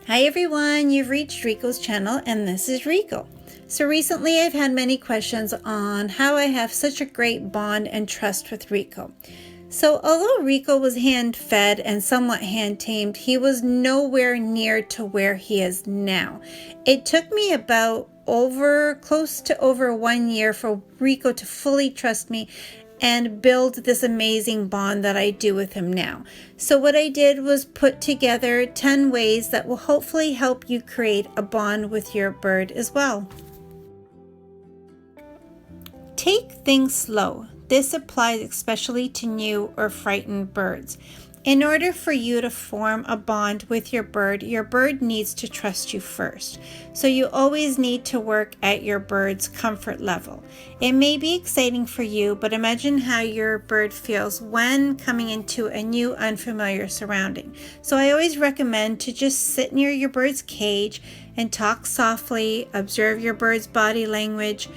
Hi everyone, you've reached Ricco's channel and this is Ricco. So recently I've had many questions on how I have such a great bond and trust with Ricco. So although Ricco was hand-fed and somewhat hand-tamed, he was nowhere near to where he is now. It took me about close to over 1 year for Ricco to fully trust me and build this amazing bond that I do with him now. So what I did was put together 10 ways that will hopefully help you create a bond with your bird as well. Take things slow. This applies especially to new or frightened birds. In order for you to form a bond with your bird needs to trust you first. So you always need to work at your bird's comfort level. It may be exciting for you, but imagine how your bird feels when coming into a new unfamiliar surrounding. So I always recommend to just sit near your bird's cage and talk softly, observe your bird's body language.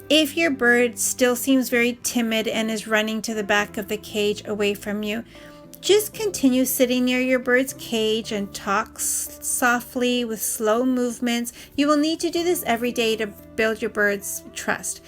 If your bird still seems very timid and is running to the back of the cage away from you, just continue sitting near your bird's cage and talk softly with slow movements. You will need to do this every day to build your bird's trust.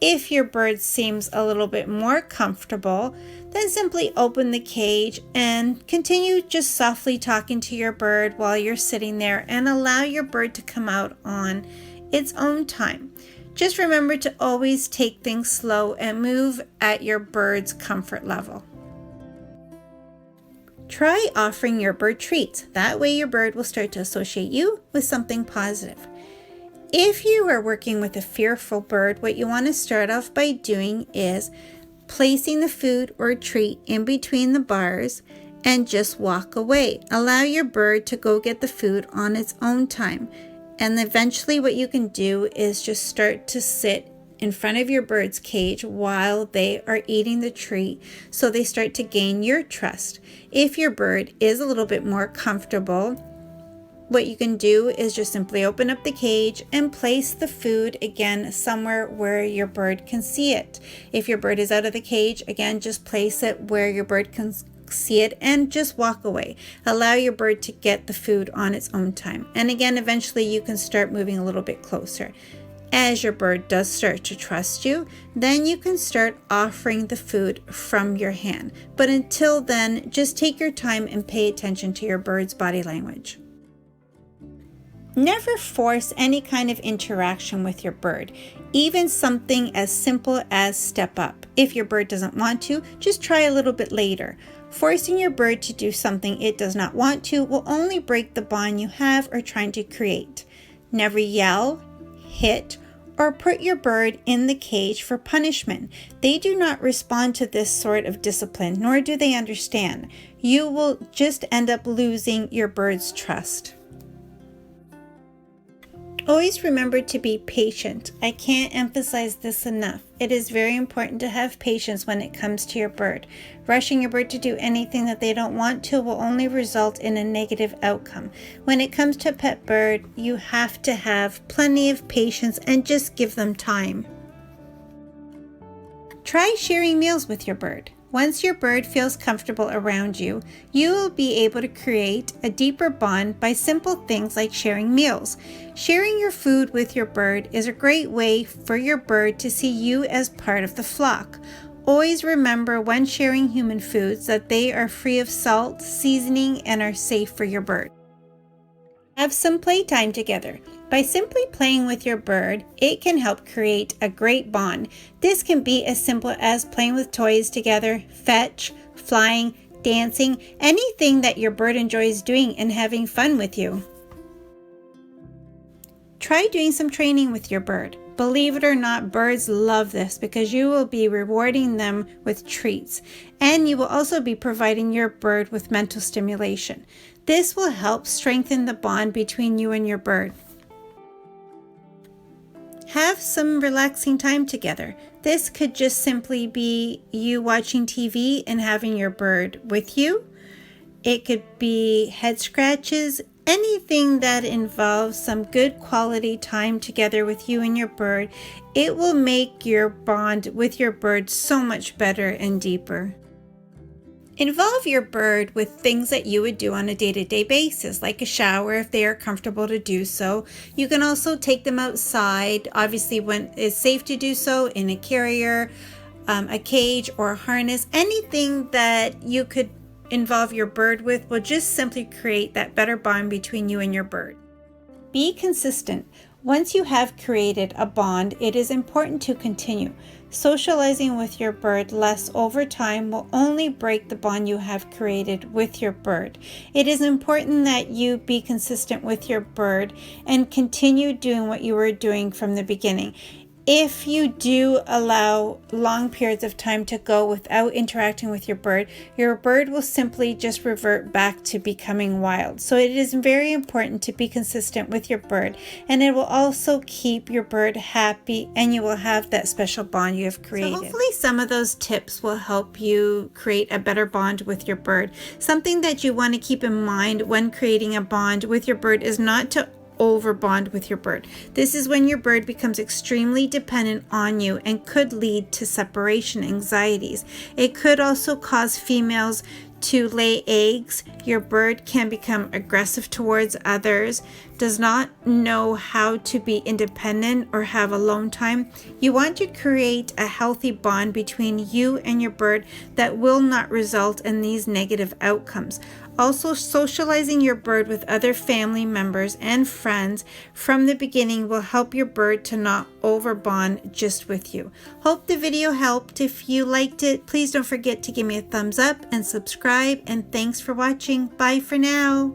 If your bird seems a little bit more comfortable, then simply open the cage and continue just softly talking to your bird while you're sitting there and allow your bird to come out on its own time. Just remember to always take things slow and move at your bird's comfort level. Try offering your bird treats. That way your bird will start to associate you with something positive. If you are working with a fearful bird, what you want to start off by doing is placing the food or treat in between the bars and just walk away. Allow your bird to go get the food on its own time. And eventually what you can do is just start to sit in front of your bird's cage while they are eating the treat, so they start to gain your trust. If your bird is a little bit more comfortable, what you can do is just simply open up the cage and place the food again somewhere where your bird can see it. If your bird is out of the cage, again, just place it where your bird can see it and just walk away. Allow your bird to get the food on its own time. And again, eventually you can start moving a little bit closer. As your bird does start to trust you, then you can start offering the food from your hand. But until then, just take your time and pay attention to your bird's body language. Never force any kind of interaction with your bird, even something as simple as step up. If your bird doesn't want to, just try a little bit later. Forcing your bird to do something it does not want to will only break the bond you have or trying to create. Never yell, hit, or put your bird in the cage for punishment. They do not respond to this sort of discipline, nor do they understand. You will just end up losing your bird's trust. Always remember to be patient. I can't emphasize this enough. It is very important to have patience when it comes to your bird. Rushing your bird to do anything that they don't want to will only result in a negative outcome. When it comes to a pet bird, you have to have plenty of patience and just give them time. Try sharing meals with your bird. Once your bird feels comfortable around you, you will be able to create a deeper bond by simple things like sharing meals. Sharing your food with your bird is a great way for your bird to see you as part of the flock. Always remember when sharing human foods that they are free of salt, seasoning, and are safe for your bird. Have some playtime together. By simply playing with your bird, it can help create a great bond. This can be as simple as playing with toys together, fetch, flying, dancing, anything that your bird enjoys doing and having fun with you. Try doing some training with your bird. Believe it or not, birds love this because you will be rewarding them with treats, and you will also be providing your bird with mental stimulation. This will help strengthen the bond between you and your bird. Have some relaxing time together. This could just simply be you watching TV and having your bird with you. It could be head scratches, anything that involves some good quality time together with you and your bird. It will make your bond with your bird so much better and deeper. Involve your bird with things that you would do on a day-to-day basis, like a shower if they are comfortable to do so. You can also take them outside, obviously when it's safe to do so, in a carrier, a cage, or a harness. Anything that you could involve your bird with will just simply create that better bond between you and your bird. Be consistent. Once you have created a bond, it is important to continue. Socializing with your bird less over time will only break the bond you have created with your bird. It is important that you be consistent with your bird and continue doing what you were doing from the beginning. If you do allow long periods of time to go without interacting with your bird will simply just revert back to becoming wild. So it is very important to be consistent with your bird, and it will also keep your bird happy, and you will have that special bond you have created. So hopefully some of those tips will help you create a better bond with your bird. Something that you want to keep in mind when creating a bond with your bird is not to over bond with your bird. This is when your bird becomes extremely dependent on you and could lead to separation anxieties. It could also cause females to lay eggs. Your bird can become aggressive towards others, does not know how to be independent or have alone time. You want to create a healthy bond between you and your bird that will not result in these negative outcomes. Also, socializing your bird with other family members and friends from the beginning will help your bird to not overbond just with you. Hope the video helped. If you liked it, please don't forget to give me a thumbs up and subscribe, and thanks for watching. Bye for now.